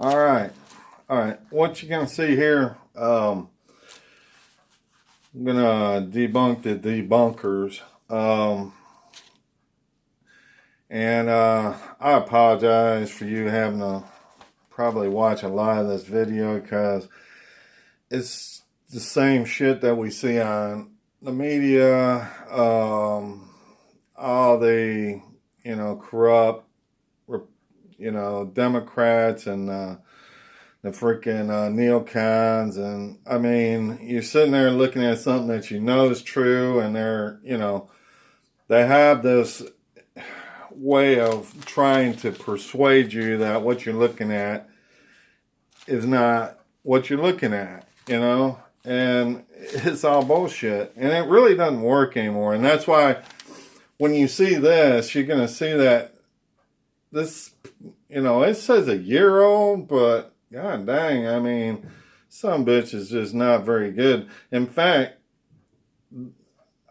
All right. What you're going to see here, I'm going to debunk the debunkers. I apologize for you having to probably watch a lot of this video because it's the same shit that we see on the media, all the, corrupt, Democrats and the freaking neocons. And I mean, you're sitting there looking at something that you know is true, and they have this way of trying to persuade you that what you're looking at is not what you're looking at, and it's all bullshit, and it really doesn't work anymore. And that's why when you see this, you're going to see that this, it says a year old, but god dang, I mean, some bitch is just not very good. In fact,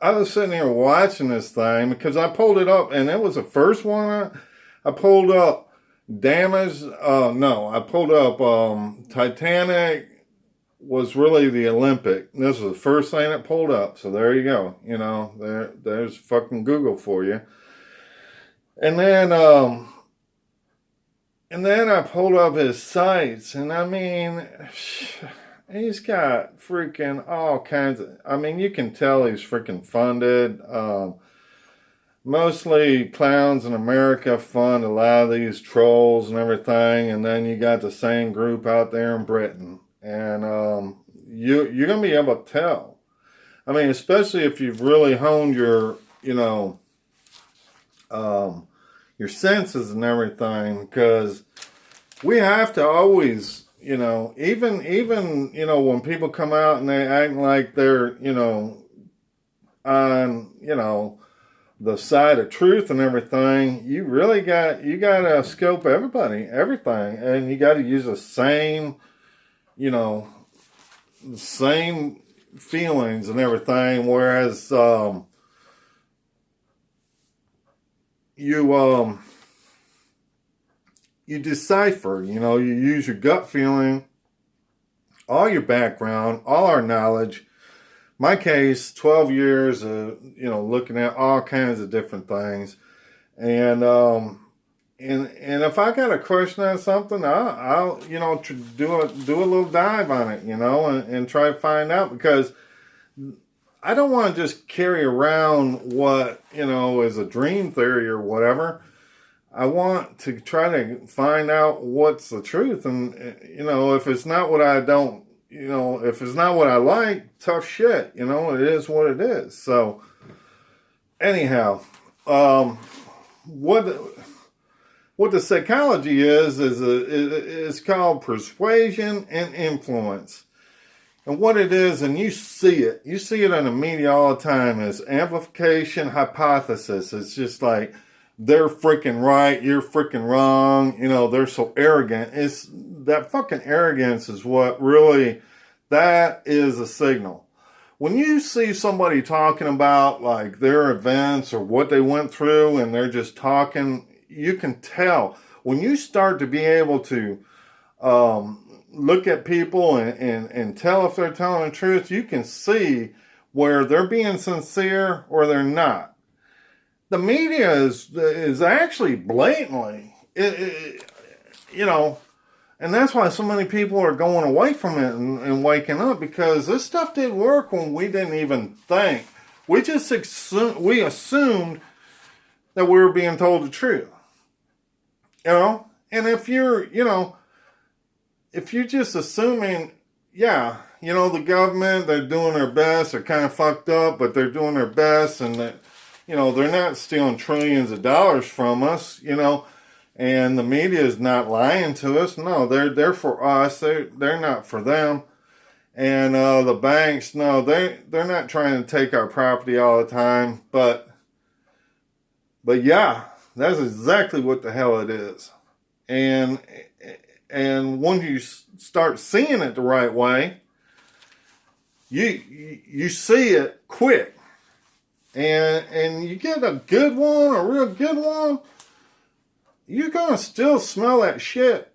I was sitting here watching this thing because I pulled it up, and it was the first one I pulled up. I pulled up Titanic was really the Olympic. This was the first thing that pulled up. So there you go. There's fucking Google for you. And then I pulled up his sites, and I mean, he's got freaking all kinds of, you can tell he's freaking funded. Mostly clowns in America fund a lot of these trolls and everything. And then you got the same group out there in Britain. And you're going to be able to tell. I mean, especially if you've really honed your senses and everything. Because we have to always, even when people come out and they act like they're, on, the side of truth and everything, you gotta scope everything, and you gotta use the same, the same feelings and everything, whereas, you decipher, you use your gut feeling, all your background, all our knowledge. My case, 12 years of, looking at all kinds of different things. And if I got a question on something, I'll do a little dive on it, and try to find out, because I don't want to just carry around what, is a dream theory or whatever. I want to try to find out what's the truth. And, if it's not what I don't, if it's not what I like, tough shit, it is what it is. So anyhow, what the psychology is called persuasion and influence. And what it is, and you see it in the media all the time, is amplification hypothesis. It's just like, they're freaking right, you're freaking wrong, they're so arrogant. It's that fucking arrogance is what really, that is a signal. When you see somebody talking about like their events or what they went through, and they're just talking, you can tell. When you start to be able to look at people and tell if they're telling the truth, you can see where they're being sincere or they're not. The media is actually blatantly, and that's why so many people are going away from it and waking up, because this stuff didn't work when we didn't even think. We just assumed that we were being told the truth, and if you're, if you're just assuming, the government, they're doing their best, they're kind of fucked up, but they're doing their best, and that, they're not stealing trillions of dollars from us, and the media is not lying to us. No, they're for us. They're not for them. And the banks, no, they're not trying to take our property all the time. But yeah, that's exactly what the hell it is. And when you start seeing it the right way, you see it quick. And you get a good one, a real good one, you're going to still smell that shit,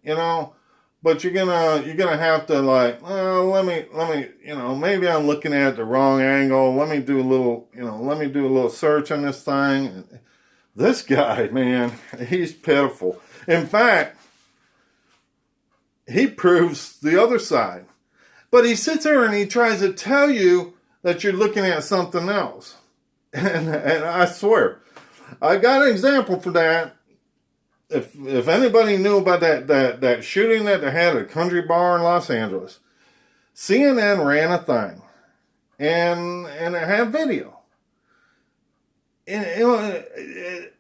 but you're gonna have to like, let me, maybe I'm looking at the wrong angle. Let me do a little search on this thing. This guy, man, he's pitiful. In fact, he proves the other side. But he sits there and he tries to tell you that you're looking at something else. And I swear, I got an example for that. If anybody knew about that shooting that they had at a country bar in Los Angeles, CNN ran a thing. And it had video. And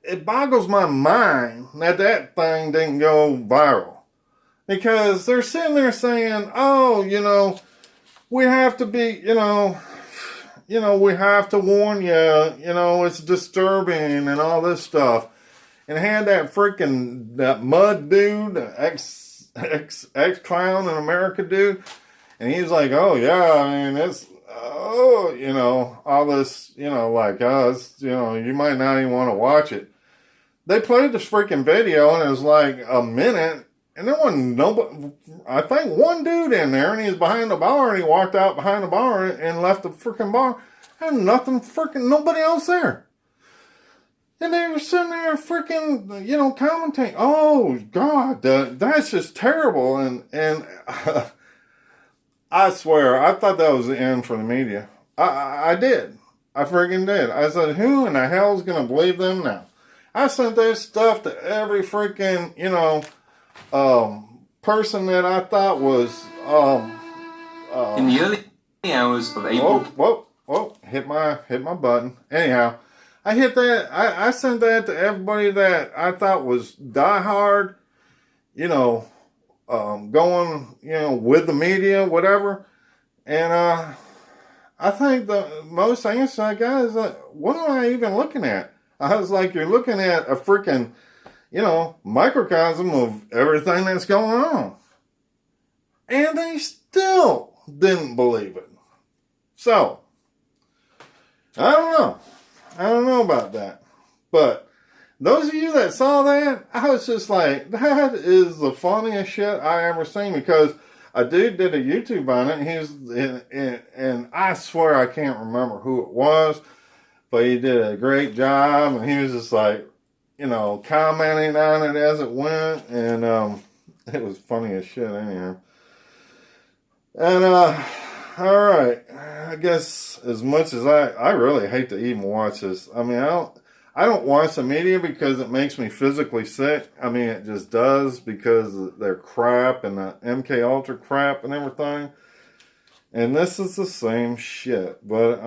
it boggles my mind that thing didn't go viral. Because they're sitting there saying, oh, we have to be, we have to warn you, it's disturbing and all this stuff. And had that mud dude, ex-clown in America dude. And he's like, oh, yeah, I mean, it's, all this, like us, you might not even want to watch it. They played this freaking video and it was like a minute. And there wasn't nobody, I think one dude in there, and he was behind the bar, and he walked out behind the bar and left the freaking bar. And nobody else there. And they were sitting there freaking, commenting, oh, God, that's just terrible. And I swear, I thought that was the end for the media. I did. I freaking did. I said, who in the hell is going to believe them now? I sent that stuff to every freaking, person that I thought was in the early hours of April. Whoa! Hit my button. Anyhow, I sent that to everybody that I thought was diehard, going, with the media, whatever. And I think the most answer I got is like, what am I even looking at? I was like, you're looking at a freaking, microcosm of everything that's going on. And they still didn't believe it. So, I don't know about that. But those of you that saw that, I was just like, that is the funniest shit I ever seen, because a dude did a YouTube on it, and I swear I can't remember who it was, but he did a great job, and he was just like, commenting on it as it went, and it was funny as shit anyhow. And alright, I guess as much as I really hate to even watch this. I mean, I don't watch the media because it makes me physically sick. I mean, it just does, because they're crap and the MK Ultra crap and everything. And this is the same shit. But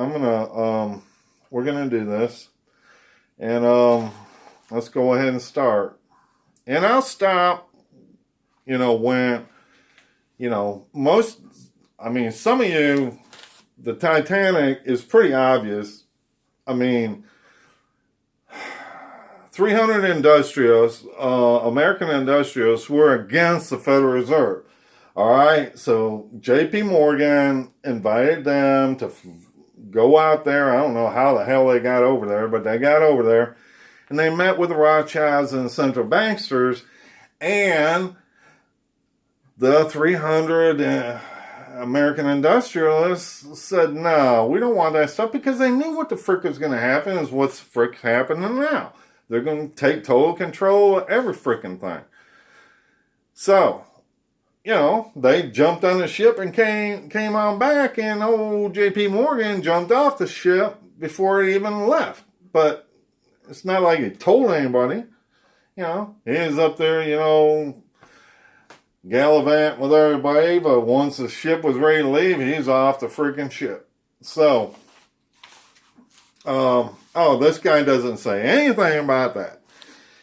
we're gonna do this. And let's go ahead and start. And I'll stop, when, some of you, the Titanic is pretty obvious. I mean, 300 industrialists, American industrialists, were against the Federal Reserve. All right, so J.P. Morgan invited them to go out there. I don't know how the hell they got over there, but they got over there. And they met with the Rothschilds and the central banksters, and the 300 American industrialists said, no, we don't want that stuff, because they knew what the frick was going to happen is what's frick happening now. They're going to take total control of every frickin' thing. So, they jumped on the ship and came on back, and old J.P. Morgan jumped off the ship before it even left. But it's not like he told anybody. He was up there, gallivant with everybody, but once the ship was ready to leave, he's off the freaking ship. So, this guy doesn't say anything about that.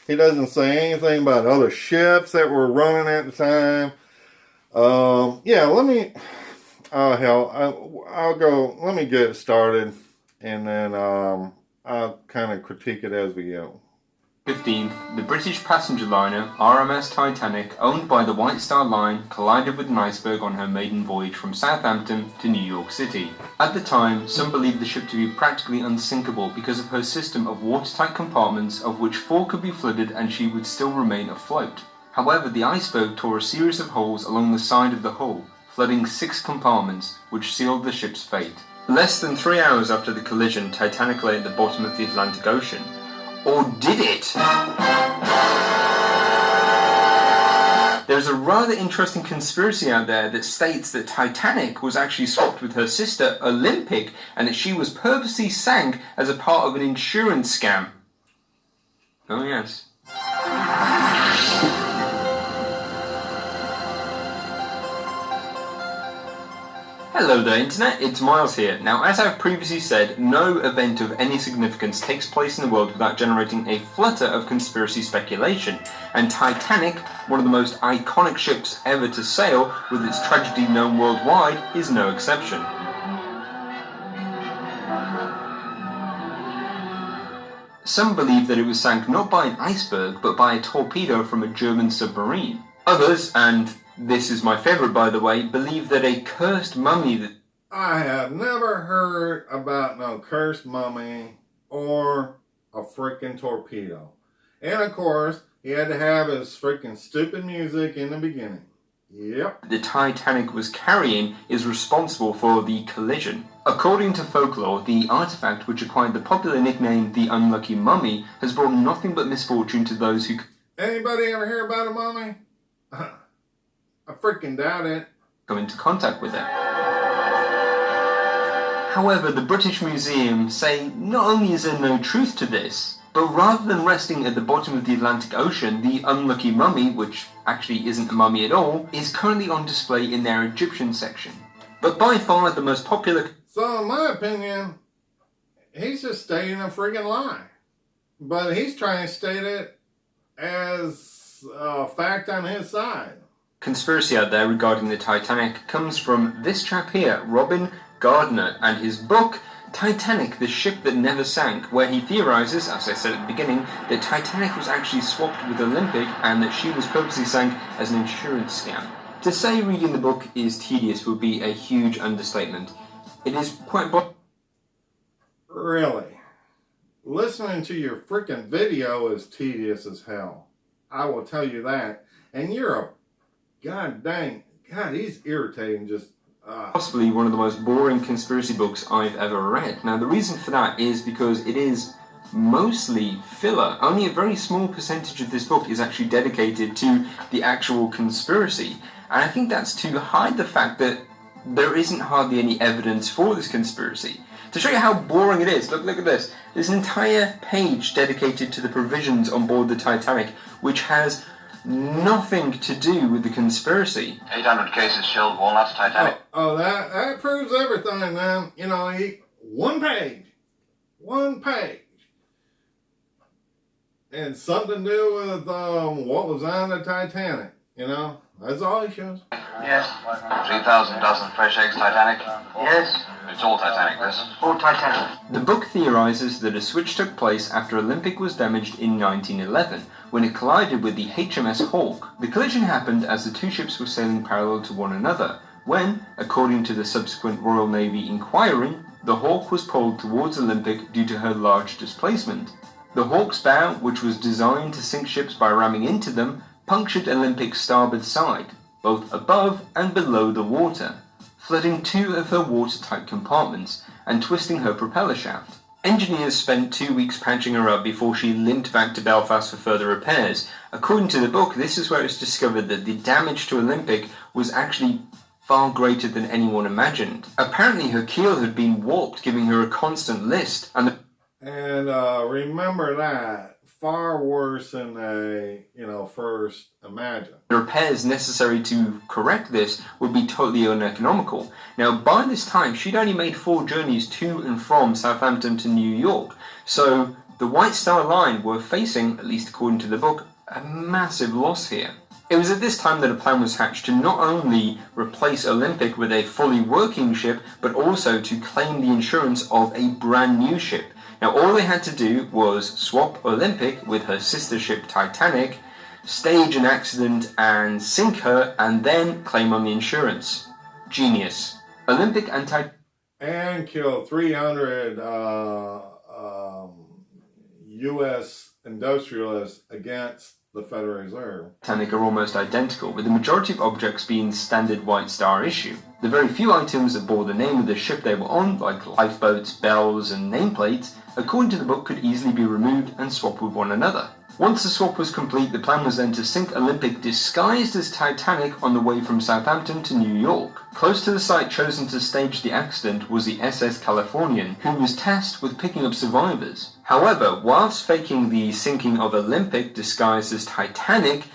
He doesn't say anything about other ships that were running at the time. Let me get it started, and then I'll kind of critique it as we go. 15th, the British passenger liner RMS Titanic, owned by the White Star Line, collided with an iceberg on her maiden voyage from Southampton to New York City. At the time, some believed the ship to be practically unsinkable because of her system of watertight compartments, of which 4 could be flooded and she would still remain afloat. However, the iceberg tore a series of holes along the side of the hull, flooding 6 compartments, which sealed the ship's fate. Less than 3 hours after the collision, Titanic lay at the bottom of the Atlantic Ocean. Or did it? There's a rather interesting conspiracy out there that states that Titanic was actually swapped with her sister Olympic and that she was purposely sank as a part of an insurance scam. Oh yes. Hello there Internet, it's Miles here. Now as I've previously said, no event of any significance takes place in the world without generating a flutter of conspiracy speculation, and Titanic, one of the most iconic ships ever to sail, with its tragedy known worldwide, is no exception. Some believe that it was sank not by an iceberg, but by a torpedo from a German submarine. Others, and this is my favourite by the way, believe that a cursed mummy that... I have never heard about no cursed mummy or a freaking torpedo. And of course, he had to have his freaking stupid music in the beginning. Yep. The Titanic was carrying is responsible for the collision. According to folklore, the artifact which acquired the popular nickname the Unlucky Mummy has brought nothing but misfortune to those who... Anybody ever hear about a mummy? I freaking doubt it. ...come into contact with it. However, the British Museum say not only is there no truth to this, but rather than resting at the bottom of the Atlantic Ocean, the Unlucky Mummy, which actually isn't a mummy at all, is currently on display in their Egyptian section. But by far the most popular... So in my opinion, he's just stating a friggin' lie. But he's trying to state it as a fact on his side. Conspiracy out there regarding the Titanic comes from this chap here, Robin Gardner, and his book Titanic, the Ship That Never Sank, where he theorises, as I said at the beginning, that Titanic was actually swapped with Olympic and that she was purposely sank as an insurance scam. To say reading the book is tedious would be a huge understatement. It is quite... Really? Listening to your freaking video is tedious as hell. I will tell you that. And you're a... God dang. God, he's irritating just... Possibly one of the most boring conspiracy books I've ever read. Now the reason for that is because it is mostly filler. Only a very small percentage of this book is actually dedicated to the actual conspiracy. And I think that's to hide the fact that there isn't hardly any evidence for this conspiracy. To show you how boring it is, look at this. There's an entire page dedicated to the provisions on board the Titanic, which has nothing to do with the conspiracy. 800 cases shelled walnuts, Titanic. Oh, that proves everything, man. You know, one page. And something to do with what was on the Titanic, you know? That's all he shows. Yes. 3,000 dozen fresh eggs, Titanic. Yes. It's all Titanic, this. All Titanic. The book theorises that a switch took place after Olympic was damaged in 1911, when it collided with the HMS Hawke. The collision happened as the two ships were sailing parallel to one another, when, according to the subsequent Royal Navy inquiry, the Hawke was pulled towards Olympic due to her large displacement. The Hawke's bow, which was designed to sink ships by ramming into them, punctured Olympic's starboard side, both above and below the water, flooding 2 of her watertight compartments and twisting her propeller shaft. Engineers spent 2 weeks patching her up before she limped back to Belfast for further repairs. According to the book, this is where it was discovered that the damage to Olympic was actually far greater than anyone imagined. Apparently her keel had been warped, giving her a constant list, and remember that. Far worse than they, first imagined. The repairs necessary to correct this would be totally uneconomical. Now, by this time, she'd only made 4 journeys to and from Southampton to New York, so the White Star Line were facing, at least according to the book, a massive loss here. It was at this time that a plan was hatched to not only replace Olympic with a fully working ship, but also to claim the insurance of a brand new ship. Now all they had to do was swap Olympic with her sister ship Titanic, stage an accident and sink her, and then claim on the insurance. Genius. Olympic and Titanic... And kill 300 U.S. industrialists against the Federal Reserve. Titanic are almost identical, with the majority of objects being standard White Star issue. The very few items that bore the name of the ship they were on, like lifeboats, bells, and nameplates, according to the book could easily be removed and swapped with one another. Once the swap was complete, the plan was then to sink Olympic disguised as Titanic on the way from Southampton to New York. Close to the site chosen to stage the accident was the SS Californian, who was tasked with picking up survivors. However, whilst faking the sinking of Olympic disguised as Titanic,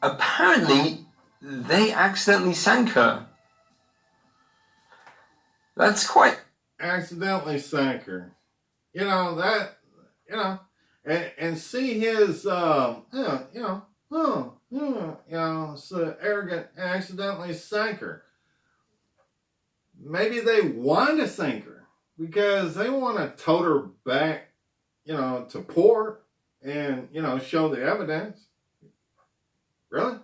apparently they accidentally sank her. That's quite... Accidentally sank her. And see his, so arrogant, accidentally sank her. Maybe they want to sink her because they want to tote her back, to port and, show the evidence. Really?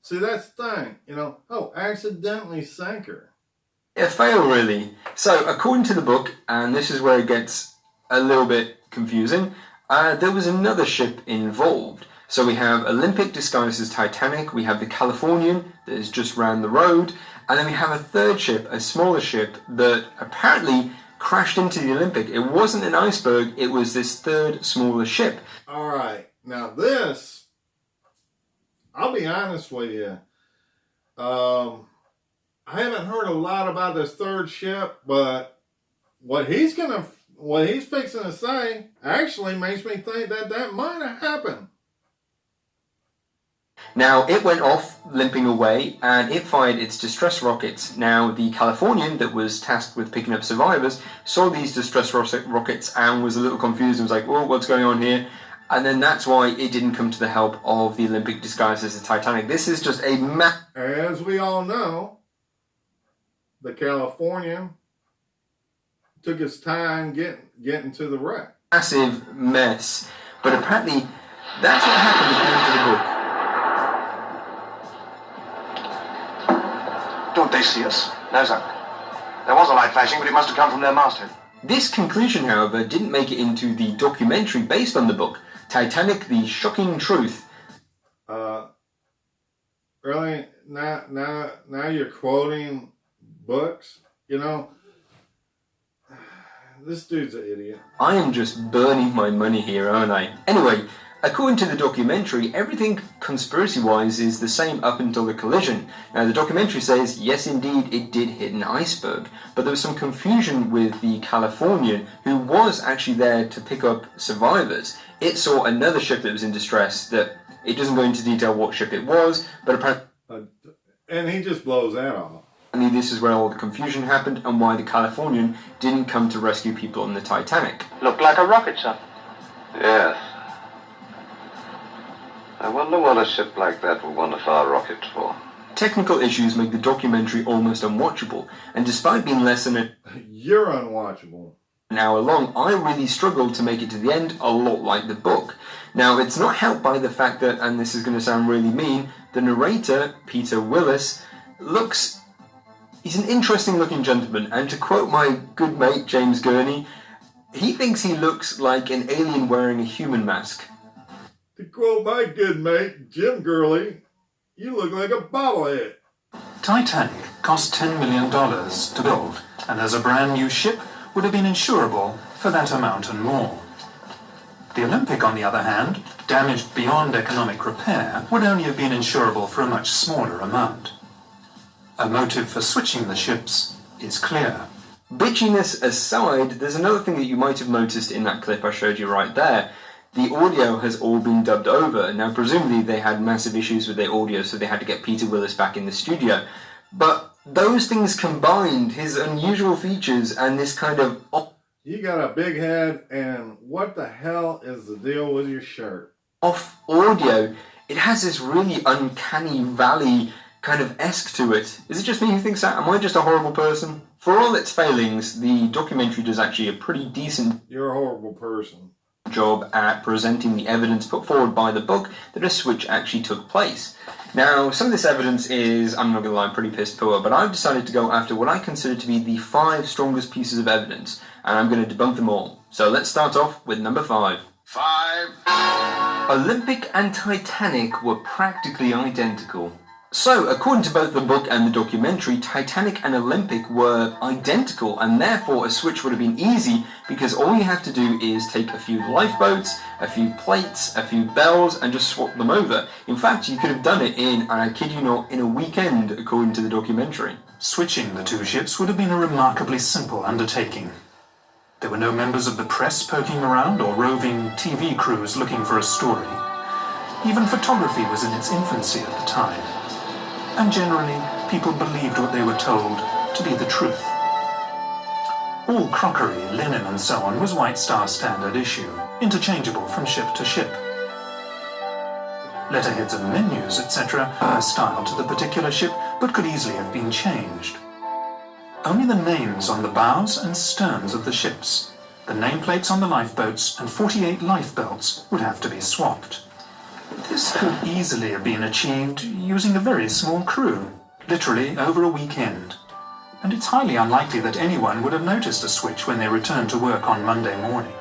See, that's the thing, accidentally sank her. A fail, really. So, according to the book, and this is where it gets a little bit confusing, there was another ship involved. So we have Olympic disguised as Titanic, we have the Californian that is just round the road, and then we have a third ship, a smaller ship, that apparently crashed into the Olympic. It wasn't an iceberg, it was this third smaller ship. Alright, now this, I'll be honest with you, I haven't heard a lot about this third ship, but what he's fixing to say actually makes me think that might have happened. Now, it went off, limping away, and it fired its distress rockets. Now, the Californian that was tasked with picking up survivors saw these distress rockets and was a little confused and was like, "Oh, what's going on here?" And then that's why it didn't come to the help of the Olympic disguised as the Titanic. This is just a As we all know, the Californian took his time getting to the wreck. Massive mess. But apparently, that's what happened according to the book. Don't they see us? No, sir. There was a light flashing, but it must have come from their masthead. This conclusion, however, didn't make it into the documentary based on the book, Titanic, The Shocking Truth. Really? Now you're quoting books? This dude's an idiot. I am just burning my money here, aren't I? Anyway, according to the documentary, everything conspiracy-wise is the same up until the collision. Now, the documentary says, yes, indeed, it did hit an iceberg, but there was some confusion with the Californian, who was actually there to pick up survivors. It saw another ship that was in distress, that it doesn't go into detail what ship it was, but apparently... and he just blows that off. This is where all the confusion happened and why the Californian didn't come to rescue people on the Titanic. Looked like a rocket, sir. Yes. I wonder what a ship like that would want to fire a rocket for. Technical issues make the documentary almost unwatchable, and despite being less than You're unwatchable. an hour long, I really struggled to make it to the end, a lot like the book. Now, it's not helped by the fact that, and this is going to sound really mean, the narrator, Peter Willis, he's an interesting looking gentleman, and to quote my good mate James Gurney, he thinks he looks like an alien wearing a human mask. To quote my good mate Jim Gurley, you look like a bobblehead. Titanic cost $10 million to build, and as a brand new ship would have been insurable for that amount and more. The Olympic, on the other hand, damaged beyond economic repair, would only have been insurable for a much smaller amount. A motive for switching the ships is clear. Bitchiness aside, there's another thing that you might have noticed in that clip I showed you right there. The audio has all been dubbed over. Now, presumably they had massive issues with their audio, so they had to get Peter Willis back in the studio. But those things combined, his unusual features and this kind of... You got a big head, and what the hell is the deal with your shirt? Off audio, it has this really uncanny valley kind of esque to it. Is it just me who thinks that? Am I just a horrible person? For all its failings, the documentary does actually a pretty decent You're a horrible person. job at presenting the evidence put forward by the book that a switch actually took place. Now, some of this evidence is, I'm not going to lie, pretty piss poor, but I've decided to go after what I consider to be the 5 strongest pieces of evidence, and I'm going to debunk them all. So let's start off with number 5. 5. Olympic and Titanic were practically identical. So, according to both the book and the documentary, Titanic and Olympic were identical, and therefore a switch would have been easy because all you have to do is take a few lifeboats, a few plates, a few bells, and just swap them over. In fact, you could have done it in, and I kid you not, in a weekend, according to the documentary. Switching the two ships would have been a remarkably simple undertaking. There were no members of the press poking around or roving TV crews looking for a story. Even photography was in its infancy at the time. And generally, people believed what they were told to be the truth. All crockery, linen and so on was White Star standard issue, interchangeable from ship to ship. Letterheads and menus, etc. were styled to the particular ship, but could easily have been changed. Only the names on the bows and sterns of the ships, the nameplates on the lifeboats, and 48 lifebelts would have to be swapped. This could easily have been achieved using a very small crew, literally over a weekend. And it's highly unlikely that anyone would have noticed a switch when they returned to work on Monday morning.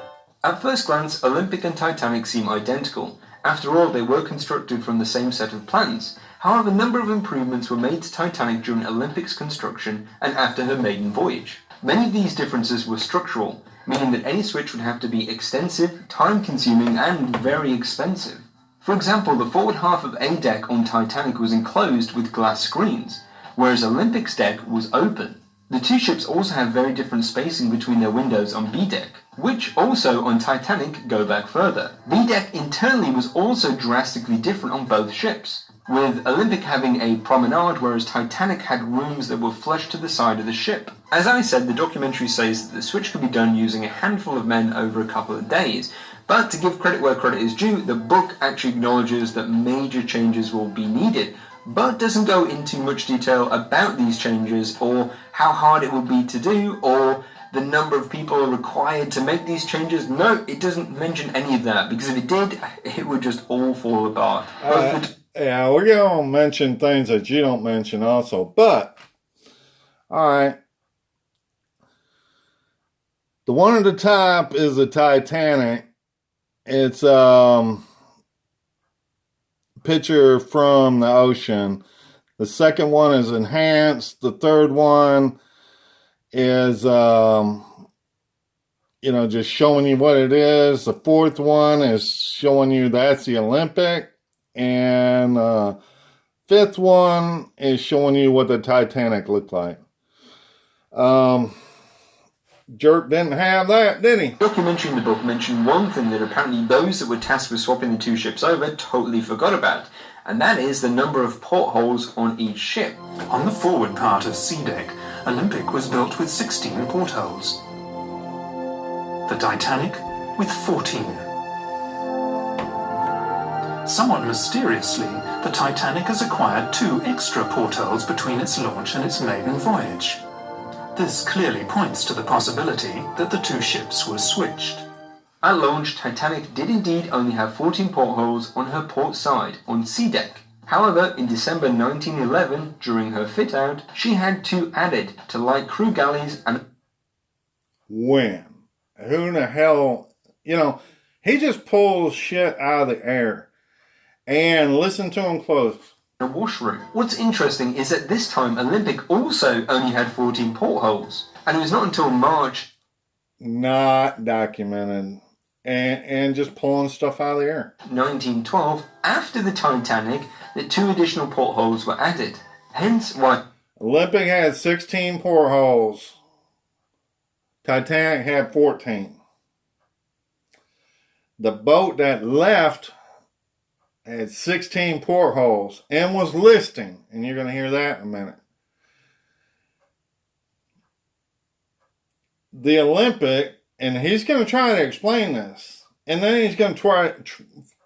At first glance, Olympic and Titanic seem identical. After all, they were constructed from the same set of plans. However, a number of improvements were made to Titanic during Olympic's construction and after her maiden voyage. Many of these differences were structural, meaning that any switch would have to be extensive, time-consuming, and very expensive. For example, the forward half of A deck on Titanic was enclosed with glass screens, whereas Olympic's deck was open. The two ships also have very different spacing between their windows on B deck, which also on Titanic go back further. B deck internally was also drastically different on both ships, with Olympic having a promenade, whereas Titanic had rooms that were flush to the side of the ship. As I said, the documentary says that the switch could be done using a handful of men over a couple of days, but to give credit where credit is due, the book actually acknowledges that major changes will be needed, but doesn't go into much detail about these changes, or how hard it will be to do, or the number of people required to make these changes. No, it doesn't mention any of that, because if it did, it would just all fall apart. Yeah, we're going to mention things that you don't mention also, but, alright. The one at the top is the Titanic. It's picture from the ocean. The second one is enhanced. The third one is, just showing you what it is. The fourth one is showing you that's the Olympic. And fifth one is showing you what the Titanic looked like. Jerk didn't have that, did he? The documentary in the book mentioned one thing that apparently those that were tasked with swapping the two ships over totally forgot about, and that is the number of portholes on each ship. On the forward part of C deck, Olympic was built with 16 portholes. The Titanic with 14. Somewhat mysteriously, the Titanic has acquired 2 extra portholes between its launch and its maiden voyage. This clearly points to the possibility that the two ships were switched. At launch, Titanic did indeed only have 14 portholes on her port side, on C deck. However, in December 1911, during her fit-out, she had 2 added to light crew galleys and... When? Who in the hell... he just pulls shit out of the air. And listen to him close. A washroom. What's interesting is that this time Olympic also only had 14 portholes, and it was not until March not documented and just pulling stuff out of the air 1912 after the Titanic that 2 additional portholes were added, hence why Olympic had 16 portholes, Titanic had 14. The boat that left had 16 portholes and was listing, and you're going to hear that in a minute. The Olympic, and he's going to try to explain this, and then he's going to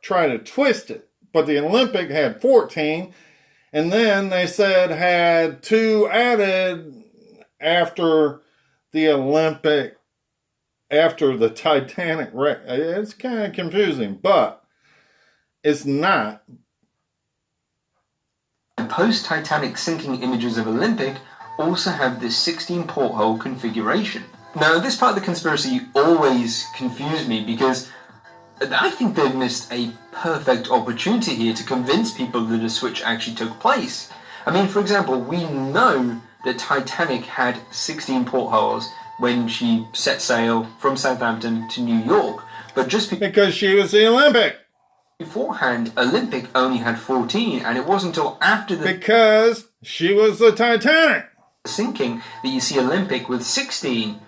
try to twist it, but the Olympic had 14, and then they said had 2 added after the Olympic, after the Titanic wreck. It's kind of confusing, but it's not. The post-Titanic sinking images of Olympic also have this 16 porthole configuration. Now, this part of the conspiracy always confused me because I think they've missed a perfect opportunity here to convince people that a switch actually took place. I mean, for example, we know that Titanic had 16 portholes when she set sail from Southampton to New York, but just because she was the Olympic. Beforehand, Olympic only had 14, and it wasn't until after the because she was the Titanic sinking that you see Olympic with 16.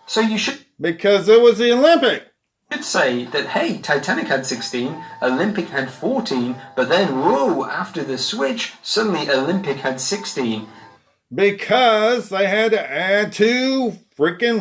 So you should because it was the Olympic. Say that, hey, Titanic had 16, Olympic had 14, but then, whoa, after the switch, suddenly Olympic had 16. Because they had to add 2 freaking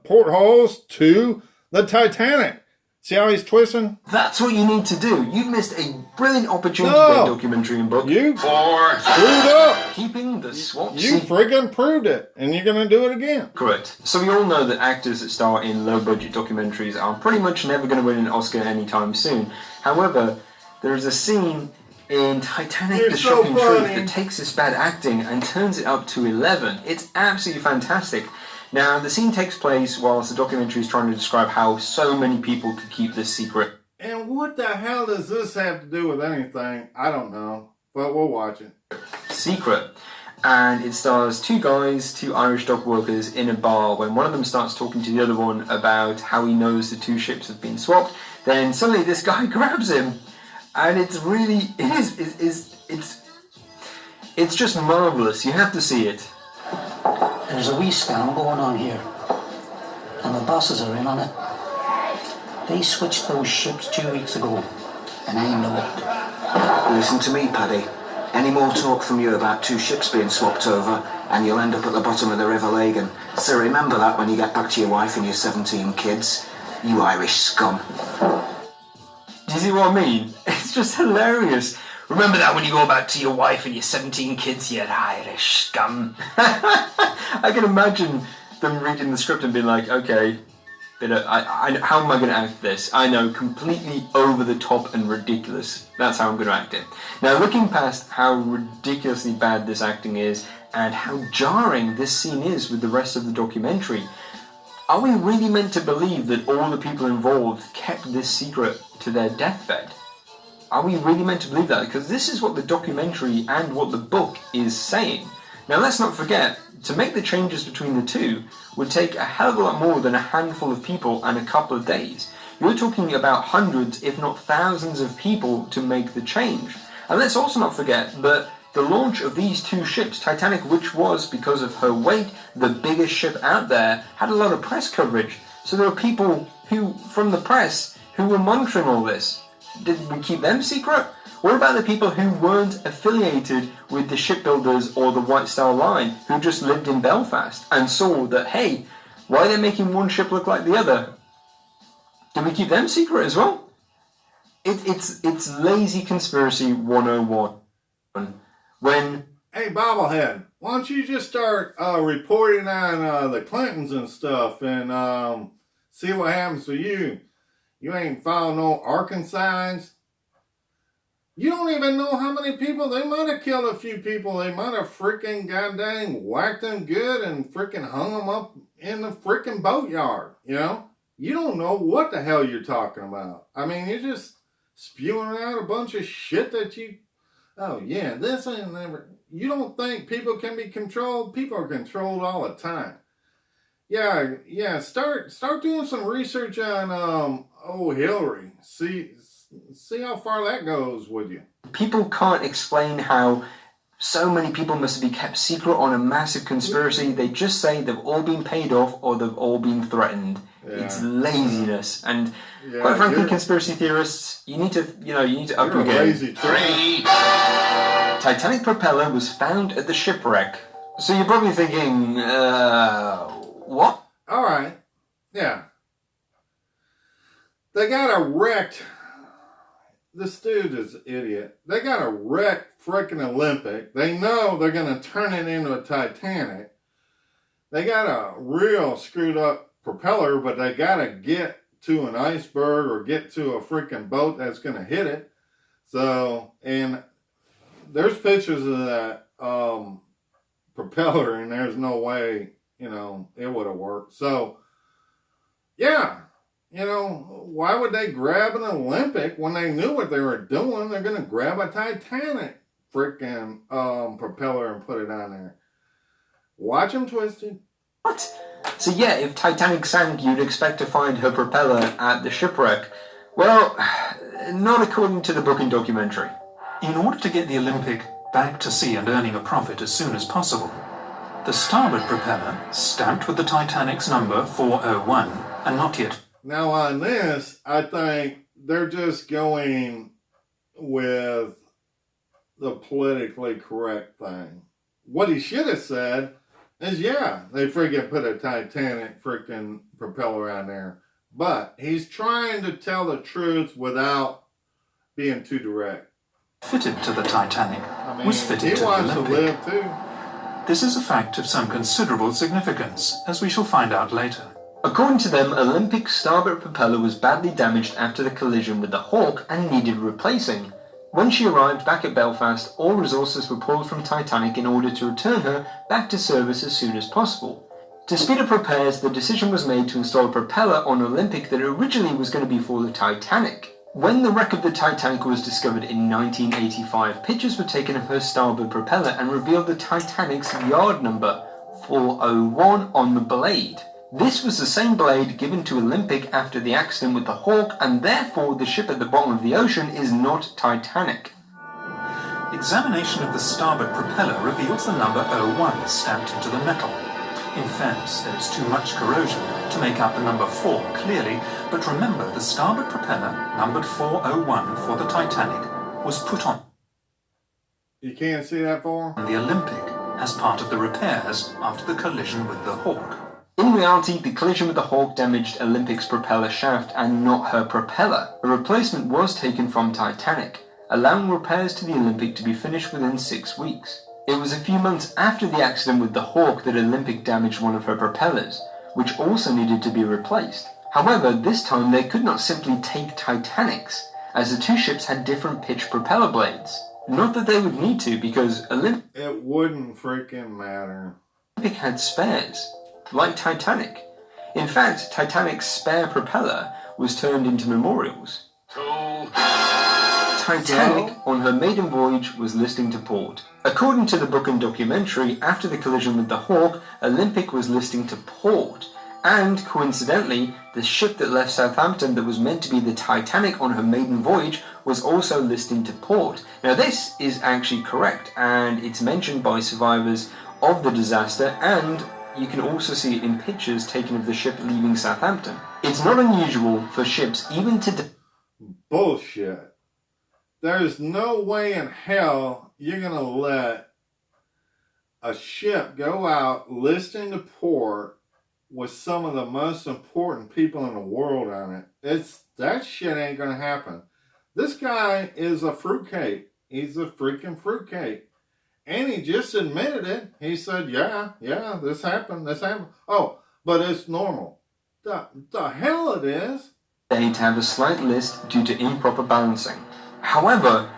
portholes to the Titanic. See how he's twisting? That's what you need to do. You've missed a brilliant opportunity there, documentary and book. You screwed up. Keeping the swap You friggin' proved it, and you're going to do it again. Correct. So we all know that actors that star in low-budget documentaries are pretty much never going to win an Oscar anytime soon. However, there is a scene in Titanic, The Shocking Truth, that takes this bad acting and turns it up to 11. It's absolutely fantastic. Now, the scene takes place whilst the documentary is trying to describe how so many people could keep this secret. And what the hell does this have to do with anything? I don't know, but we'll watch it. Secret. And it stars 2 guys, 2 Irish dock workers in a bar. When one of them starts talking to the other one about how he knows the 2 ships have been swapped, then suddenly this guy grabs him. And it's really, it's just marvellous. You have to see it. There's a wee scam going on here, and the bosses are in on it. They switched those ships 2 weeks ago, and I know it. Listen to me, Paddy. Any more talk from you about 2 ships being swapped over, and you'll end up at the bottom of the River Lagan. So remember that when you get back to your wife and your 17 kids, you Irish scum. Do you see what I mean? It's just hilarious. Remember that when you go back to your wife and your 17 kids, you Irish scum. I can imagine them reading the script and being like, okay, how am I going to act this? I know, completely over the top and ridiculous. That's how I'm going to act it. Now, looking past how ridiculously bad this acting is and how jarring this scene is with the rest of the documentary, are we really meant to believe that all the people involved kept this secret to their deathbed? Are we really meant to believe that? Because this is what the documentary and what the book is saying. Now, let's not forget, to make the changes between the two would take a hell of a lot more than a handful of people and a couple of days. You're talking about hundreds, if not thousands of people to make the change. And let's also not forget that the launch of these 2 ships, Titanic, which was, because of her weight, the biggest ship out there, had a lot of press coverage. So there were people from the press who were monitoring all this. Did we keep them secret? What about the people who weren't affiliated with the shipbuilders or the White Star Line, who just lived in Belfast and saw that, hey, why are they making one ship look like the other? Did we keep them secret as well? It's lazy conspiracy 101. When... Hey, Bobblehead, why don't you just start reporting on the Clintons and stuff and see what happens to you? You ain't found no Arkansans. You don't even know how many people. They might have killed a few people. They might have freaking goddamn whacked them good and freaking hung them up in the freaking boatyard, you know? You don't know what the hell you're talking about. I mean, you're just spewing out a bunch of shit that you... Oh, yeah, this ain't never... You don't think people can be controlled? People are controlled all the time. Yeah, start doing some research on Hillary. See how far that goes with you. People can't explain how so many people must be kept secret on a massive conspiracy. They just say they've all been paid off or they've all been threatened. Yeah. It's laziness. And quite frankly, conspiracy theorists, you need to up your game. Titanic propeller was found at the shipwreck. So you're probably thinking, what? All right. Yeah. They got a wrecked... This dude is an idiot. They got a wrecked freaking Olympic. They know they're going to turn it into a Titanic. They got a real screwed up propeller, but they got to get to an iceberg or get to a freaking boat that's going to hit it. So, and there's pictures of that propeller, and there's no way, it would have worked. So, yeah. You know, why would they grab an Olympic when they knew what they were doing? They're going to grab a Titanic freaking propeller and put it on there. Watch them twisted. What? So yeah, if Titanic sank, you'd expect to find her propeller at the shipwreck. Well, not according to the book and documentary. In order to get the Olympic back to sea and earning a profit as soon as possible, the starboard propeller, stamped with the Titanic's number 401, and not yet... Now on this, I think they're just going with the politically correct thing. What he should have said is, yeah, they freaking put a Titanic freaking propeller on there. But he's trying to tell the truth without being too direct. Fitted to the Titanic was fitted to the Olympic. He wants to live too. This is a fact of some considerable significance, as we shall find out later. According to them, Olympic's starboard propeller was badly damaged after the collision with the Hawk and needed replacing. When she arrived back at Belfast, all resources were pulled from Titanic in order to return her back to service as soon as possible. To speed up repairs, the decision was made to install a propeller on Olympic that originally was going to be for the Titanic. When the wreck of the Titanic was discovered in 1985, pictures were taken of her starboard propeller and revealed the Titanic's yard number, 401, on the blade. This was the same blade given to Olympic after the accident with the Hawk, and therefore the ship at the bottom of the ocean is not Titanic. Examination of the starboard propeller reveals the number 01 stamped into the metal. In fairness, there is too much corrosion to make out the number 4 clearly, but remember the starboard propeller, numbered 401 for the Titanic, was put on. You can't see that far? The Olympic as part of the repairs after the collision with the Hawk. In reality, the collision with the Hawk damaged Olympic's propeller shaft and not her propeller. A replacement was taken from Titanic, allowing repairs to the Olympic to be finished within 6 weeks. It was a few months after the accident with the Hawk that Olympic damaged one of her propellers, which also needed to be replaced. However, this time they could not simply take Titanic's, as the two ships had different pitch propeller blades. Not that they would need to, because It wouldn't freaking matter. Olympic had spares, like Titanic. In fact, Titanic's spare propeller was turned into memorials. Titanic, on her maiden voyage, was listing to port. According to the book and documentary, after the collision with the Hawk, Olympic was listing to port. And, coincidentally, the ship that left Southampton that was meant to be the Titanic on her maiden voyage was also listing to port. Now this is actually correct, and it's mentioned by survivors of the disaster, and you can also see it in pictures taken of the ship leaving Southampton. It's not unusual for ships even to... Bullshit. There's no way in hell you're going to let a ship go out listing to port with some of the most important people in the world on it. That shit ain't going to happen. This guy is a fruitcake. He's a freaking fruitcake. And he just admitted it. He said, yeah, this happened. Oh, but it's normal. The hell it is. to have a slight list due to improper balancing. However,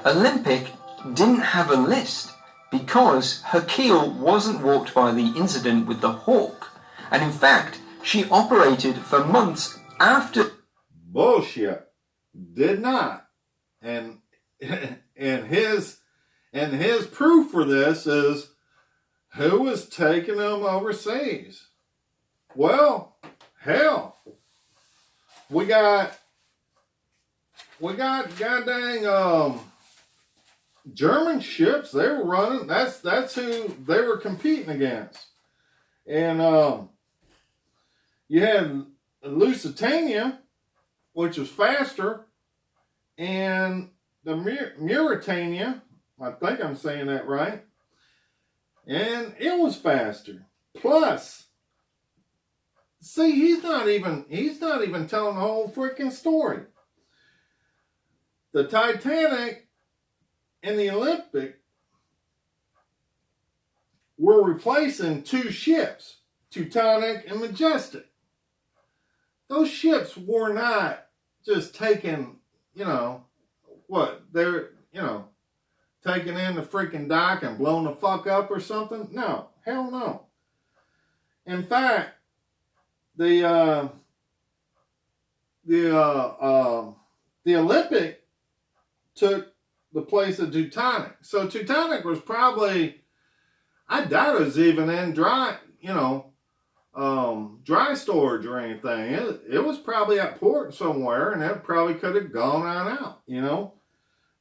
Olympic didn't have a list because her keel wasn't warped by the incident with the Hawk. And in fact, she operated for months after... Bullshit. Did not. And his proof for this is who was taking them overseas. Well, hell, we got goddamn German ships. They were running. That's who they were competing against. And you had Lusitania, which was faster, and the Mauritania, I think I'm saying that right, and it was faster. Plus, see, he's not even telling the whole freaking story. The Titanic and the Olympic were replacing two ships, Titanic and Majestic. Those ships were not just taking, they're, taking in the freaking dock and blowing the fuck up or something. No, hell no. In fact, the the Olympic took the place of Titanic. So Titanic was probably, I doubt it was even in dry, dry storage or anything. It was probably at port somewhere, and it probably could have gone on out,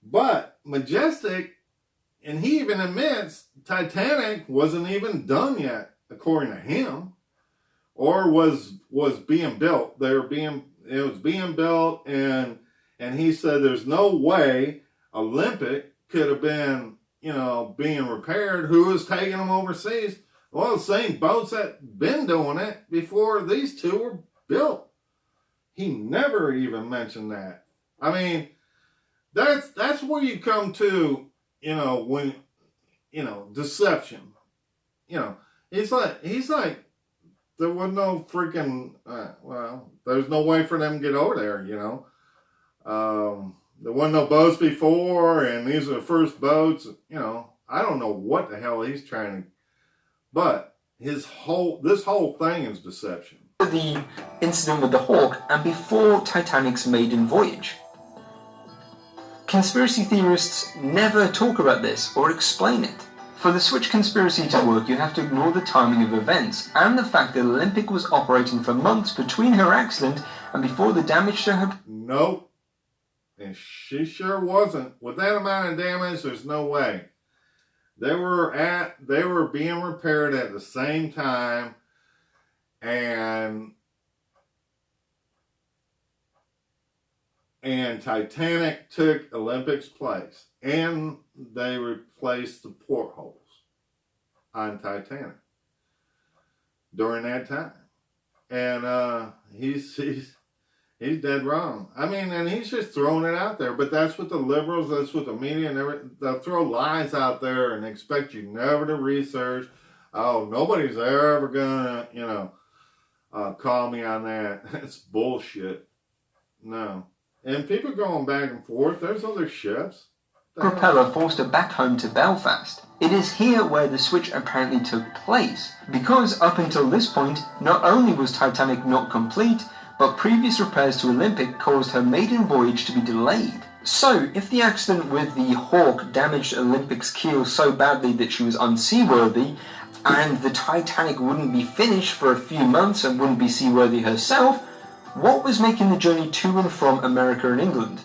But Majestic, and he even admits Titanic wasn't even done yet, according to him, or was being built. It was being built, and he said there's no way Olympic could have been, being repaired. Who was taking them overseas? Well, the same boats that been doing it before these two were built. He never even mentioned that. I mean, that's where you come to, when, deception. He's like, there was no freaking, there's no way for them to get over there, There wasn't no boats before, and these are the first boats, I don't know what the hell he's trying to, but this whole thing is deception. The incident with the Hawk and before Titanic's maiden voyage. Conspiracy theorists never talk about this or explain it. For the Switch conspiracy to work, you have to ignore the timing of events and the fact that Olympic was operating for months between her accident and before the damage to her... Nope. And she sure wasn't. With that amount of damage, there's no way. They were being repaired at the same time, and Titanic took Olympic's place, and they replaced the portholes on Titanic during that time. And he's dead wrong. I mean, and he's just throwing it out there. But that's what the liberals, that's what the media, and they'll throw lies out there and expect you never to research. Oh, nobody's ever gonna, call me on that. That's bullshit. No. And people going back and forth. There's other ships. Propeller forced her back home to Belfast. It is here where the switch apparently took place, because up until this point, not only was Titanic not complete, but previous repairs to Olympic caused her maiden voyage to be delayed. So, if the accident with the Hawk damaged Olympic's keel so badly that she was unseaworthy, and the Titanic wouldn't be finished for a few months and wouldn't be seaworthy herself, what was making the journey to and from America and England?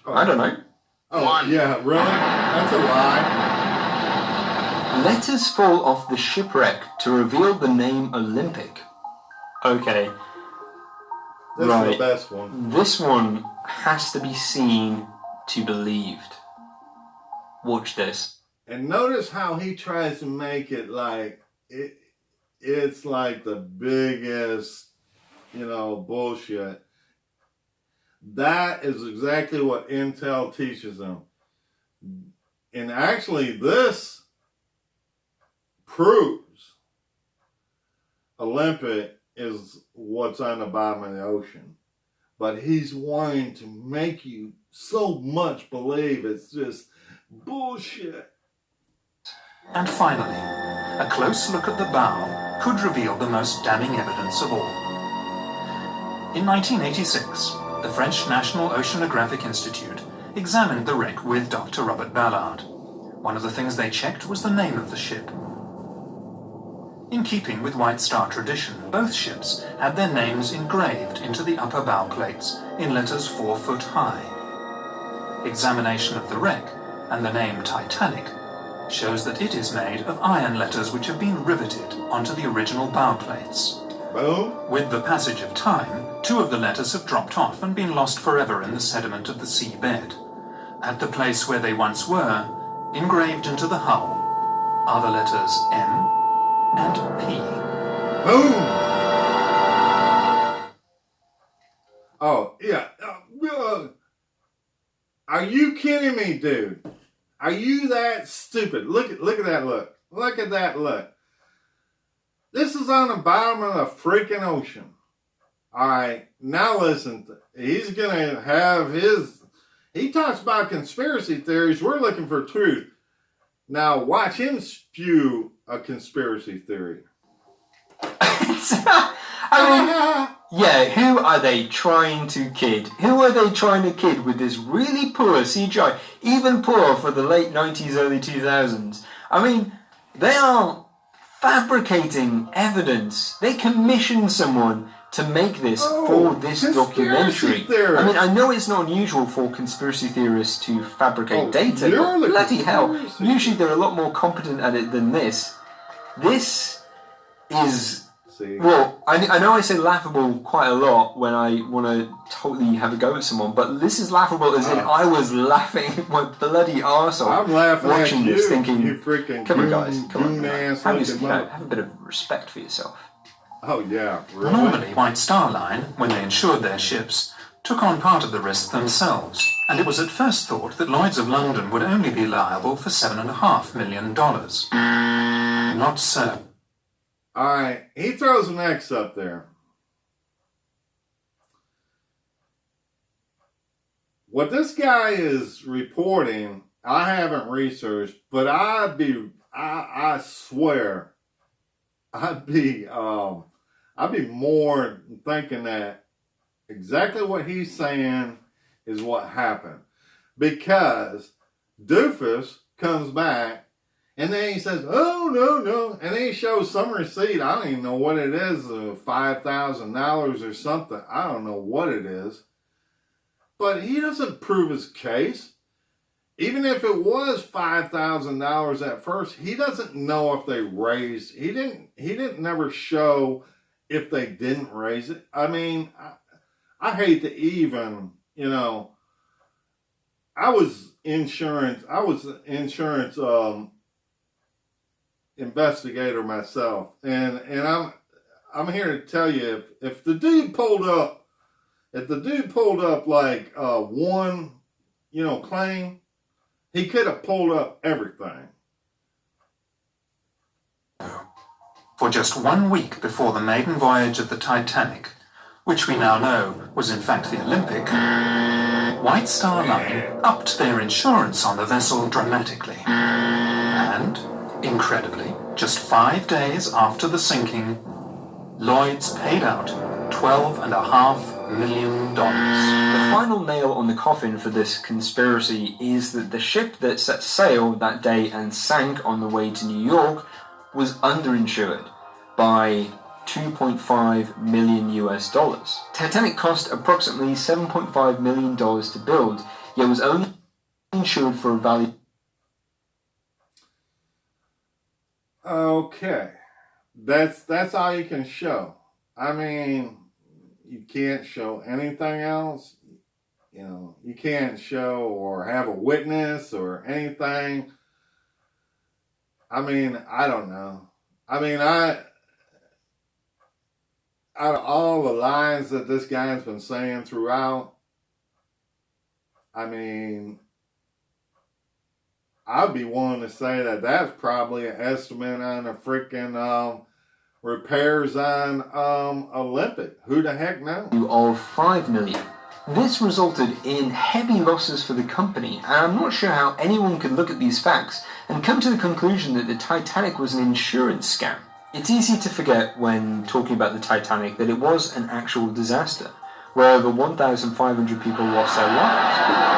I don't know. Oh, yeah, really? That's a lie. Letters fall off the shipwreck to reveal the name Olympic. Okay. This is the best one. This one has to be seen to believed. Watch this. And notice how he tries to make it like it's like the biggest, bullshit. That is exactly what Intel teaches them. And actually, this proves Olympic is what's on the bottom of the ocean. But he's wanting to make you so much believe it's just bullshit. And finally, a close look at the bow could reveal the most damning evidence of all. In 1986, the French National Oceanographic Institute examined the wreck with Dr. Robert Ballard. One of the things they checked was the name of the ship. In keeping with White Star tradition, both ships had their names engraved into the upper bow plates in letters 4 foot high. Examination of the wreck and the name Titanic shows that it is made of iron letters which have been riveted onto the original bow plates. Boom. With the passage of time, 2 of the letters have dropped off and been lost forever in the sediment of the seabed. At the place where they once were, engraved into the hull, are the letters M and P. Boom! Oh, yeah. Are you kidding me, dude? Are you that stupid? Look at that look. Look at that look. This is on the bottom of the freaking ocean. Alright, now listen. He's going to have his... He talks about conspiracy theories. We're looking for truth. Now watch him spew a conspiracy theory. I mean, yeah, who are they trying to kid? Who are they trying to kid with this really poor CGI? Even poor for the late 90s, early 2000s. I mean, they are fabricating evidence. They commissioned someone to make this for this documentary. Theorist. I mean, I know it's not unusual for conspiracy theorists to fabricate data, but bloody hell, usually they're a lot more competent at it than this. This is... Well, I know I say laughable quite a lot when I want to totally have a go at someone, but this is laughable as in I was laughing my bloody arse off. I'm laughing watching at you, this, thinking, you freaking come on, guys, come on, have have a bit of respect for yourself. Oh yeah, really? Normally, White Star Line, when they insured their ships, took on part of the risk themselves, and it was at first thought that Lloyd's of London would only be liable for $7.5 million. Not so. Alright, he throws an X up there. What this guy is reporting, I haven't researched, but I swear, I'd be more thinking that exactly what he's saying is what happened. Because Doofus comes back and then he says, oh, no. And then he shows some receipt. I don't even know what it is, $5,000 or something. I don't know what it is. But he doesn't prove his case. Even if it was $5,000 at first, he doesn't know if they raised. He didn't never show if they didn't raise it. I mean, I hate to even, I was insurance investigator myself, and I'm here to tell you, if the dude pulled up like one claim, he could have pulled up everything. For just 1 week before the maiden voyage of the Titanic, which we now know was in fact the Olympic, White Star Line upped their insurance on the vessel dramatically. And, incredibly, just 5 days after the sinking, Lloyd's paid out $12.5 million. The final nail on the coffin for this conspiracy is that the ship that set sail that day and sank on the way to New York was underinsured by $2.5 million US. Titanic cost approximately $7.5 million to build, yet was only insured for a value. Okay, that's all you can show. I mean, you can't show anything else. You can't show or have a witness or anything. I mean, I don't know. I mean, out of all the lines that this guy's been saying throughout, I mean, I'd be willing to say that that's probably an estimate on the freaking repairs on Olympic. Who the heck knows? Of $5 million. This resulted in heavy losses for the company, and I'm not sure how anyone could look at these facts and come to the conclusion that the Titanic was an insurance scam. It's easy to forget when talking about the Titanic that it was an actual disaster, where over 1,500 people lost their lives.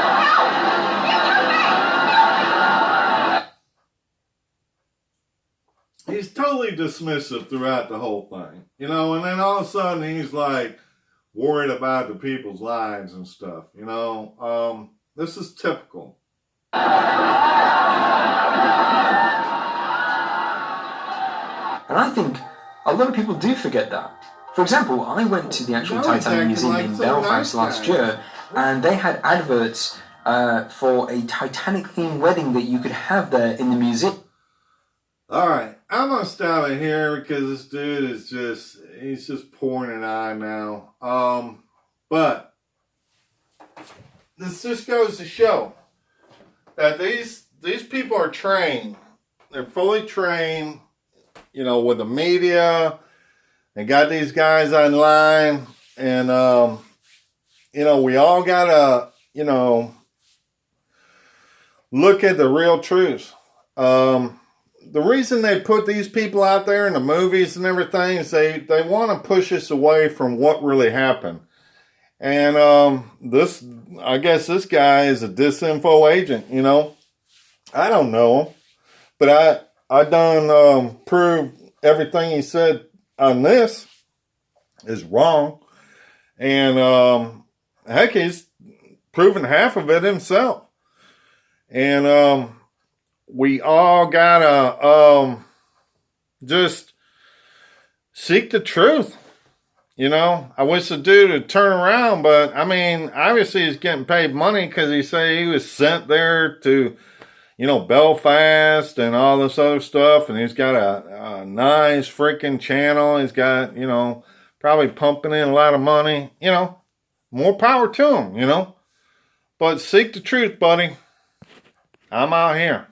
He's totally dismissive throughout the whole thing, and then all of a sudden he's like worried about the people's lives and stuff, this is typical. And I think a lot of people do forget that. For example, I went to the actual Titanic Museum in Belfast last year, and they had adverts for a Titanic-themed wedding that you could have there in the museum. Alright, I'm going to stop it here because this dude is he's just pouring it on now. But this just goes to show that these people are trained. They're fully trained, with the media. They got these guys online, and we all gotta, look at the real truth. the reason they put these people out there in the movies and everything is they want to push us away from what really happened. And I guess this guy is a disinfo agent, you know. I don't know, but I done proved everything he said on this is wrong. And heck, he's proven half of it himself. And we all gotta just seek the truth. You know, I wish the dude would turn around, but I mean, obviously he's getting paid money because he said he was sent there to, you know, Belfast and all this other stuff. And he's got a nice freaking channel. He's got, you know, probably pumping in a lot of money. You know, more power to him, you know. But seek the truth, buddy. I'm out here.